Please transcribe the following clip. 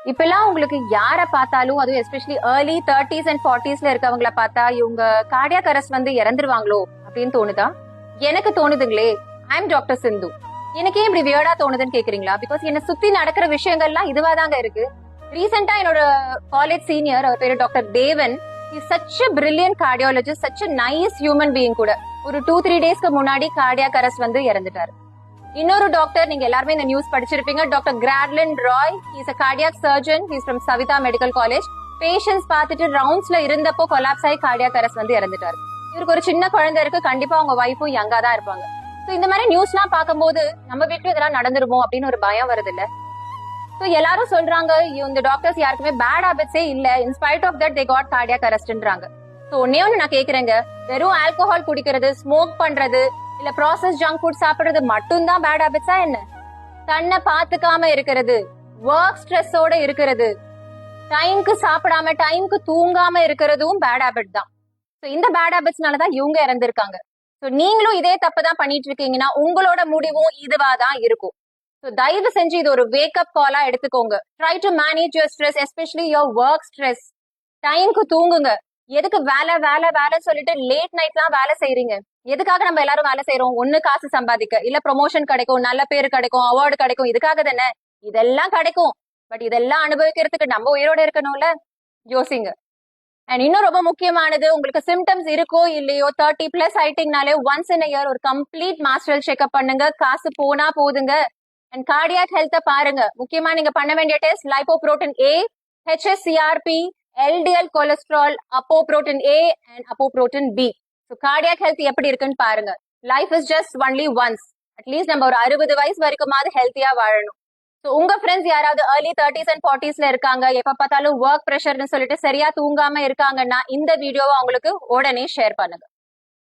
இப்பெல்லாம் உங்களுக்கு யார பார்த்தாலும் அதுவும் எஸ்பெஷலி ஏர்லி 30s அண்ட் 40ஸ்ல இருக்கவங்கள பார்த்தா இவங்க கார்டியாக் அரெஸ்ட் வந்து இறந்துருவாங்களோ அப்படின்னு தோணுதா? எனக்கு தோணுதுங்களே. ஐ எம் டாக்டர் சிந்து. எனக்கு ஏன் இப்படி வியர்டா தோணுதுன்னு கேக்குறீங்களா? பிகாஸ் என்ன சுத்தி நடக்கிற விஷயங்கள்லாம் இதுவாதாங்க இருக்கு. ரீசெண்டா என்னோட காலேஜ் சீனியர், அவர் பேரு டாக்டர் தேவன், is such a brilliant cardiologist, such a nice human being கூட. ஒரு 2-3 டேஸ்க்கு முன்னாடி கார்டியாக் அரெஸ்ட் வந்து இறந்துட்டாரு. இன்னொரு டாக்டர், நீங்க எல்லாருமே இந்த நியூஸ் படிச்சிருப்பீங்க, doctor Gradlin Roy. He's a cardiac surgeon. He's from Saveetha medical college. Patients பார்த்துட்டு ரவுண்ட்ஸ்ல இருந்தப்போ கொலாப்ஸ் ஆகி கார்டியாக் அரெஸ்ட் வந்து இறந்துட்டாரு. இவருக்கு ஒரு சின்ன குழந்தை இருக்கு. கண்டிப்பா அவங்க வைஃபும் யங்கா தான் இருப்பாங்க. சோ இந்த மாதிரி நியூஸ் எல்லாம் பார்க்கும்போது நம்ம வீட்டுல இதெல்லாம் நடந்துருமோ அப்படின்னு ஒரு பயம் வருது இல்ல. சோ எல்லாரும் சொல்றாங்க இந்த டாக்டர்ஸ் யாருக்குமே பேட் ஹாபிட்ஸே இல்ல, in spite of that they got cardiac அரெஸ்ட்ன்றாங்க. சோ ஒன்னே ஒண்ணு நான் கேக்குறேங்க, வெறும் ஆல்கஹால் குடிக்கிறது, ஸ்மோக் பண்றது, இல்ல ப்ராசஸ் ஜங்க் ஃபுட் சாப்பிடுறது மட்டும் தான் பேட் ஹாபிட்ஸா என்ன? தன்னை பாத்துக்காம இருக்கிறது, ஒர்க் ஸ்ட்ரெஸ்ஸோட இருக்கிறது, டைம்க்கு சாப்பிடாம டைம்க்கு தூங்காம இருக்கிறதும் பேட் ஹாபிட் தான். சோ இந்த பேட் ஹாபிட்ஸ்னாலதான் இவங்க இறந்திருக்காங்க. சோ நீங்களும் இதே தப்பு தான் பண்ணிட்டு இருக்கீங்கன்னா உங்களோட முடிவும் இதுவா தான் இருக்கும். சோ தயவு செஞ்சு இது ஒரு வேக்கப் காலா எடுத்துக்கோங்க. Try to manage your stress, especially your work stress. டைம்க்கு தூங்குங்க. எதுக்கு வேலை வேலை வேலை சொல்லிட்டு லேட் நைட்லாம் வேலை செய்யறீங்க? எதுக்காக நம்ம எல்லாரும் வேலை செய்யறோம்? ஒண்ணு காசு சம்பாதிக்க, இல்ல ப்ரொமோஷன் கிடைக்கும், நல்ல பேரு கிடைக்கும், அவார்டு கிடைக்கும். இதுக்காக தானே? இதெல்லாம் கிடைக்கும். பட் இதெல்லாம் அனுபவிக்கிறதுக்கு நம்ம உயிரோட இருக்கணும்ல. யோசிங்க. அண்ட் இன்னும் ரொம்ப முக்கியமானது, உங்களுக்கு சிம்டம்ஸ் இருக்கோ இல்லையோ 30+ ஆயிட்டீங்கனாலே ஒன்ஸ் இன் இயர் ஒரு கம்ப்ளீட் மாஸ்டரல் செக்அப் பண்ணுங்க. காசு போனா போதுங்க. அண்ட் கார்டியாக் ஹெல்த்த பாருங்க. முக்கியமா நீங்க பண்ண வேண்டிய test lipoprotein A, HSCRP, LDL cholesterol, apoprotein A and apoprotein B. So cardiac health எப்படி இருக்குன்னு பாருங்க. Life is just only once. At least நம்ம ஒரு 60 வயசு வரைக்குமாவது ஹெல்த்தியா வாழணும். ஸோ உங்க ஃப்ரெண்ட்ஸ் யாராவது ஏர்லி 30s அண்ட் 40ஸ்ல இருக்காங்க, எப்ப பார்த்தாலும் ஒர்க் ப்ரெஷர்னு சொல்லிட்டு சரியா தூங்காம இருக்காங்கன்னா இந்த வீடியோவை அவங்களுக்கு உடனே ஷேர் பண்ணுங்க.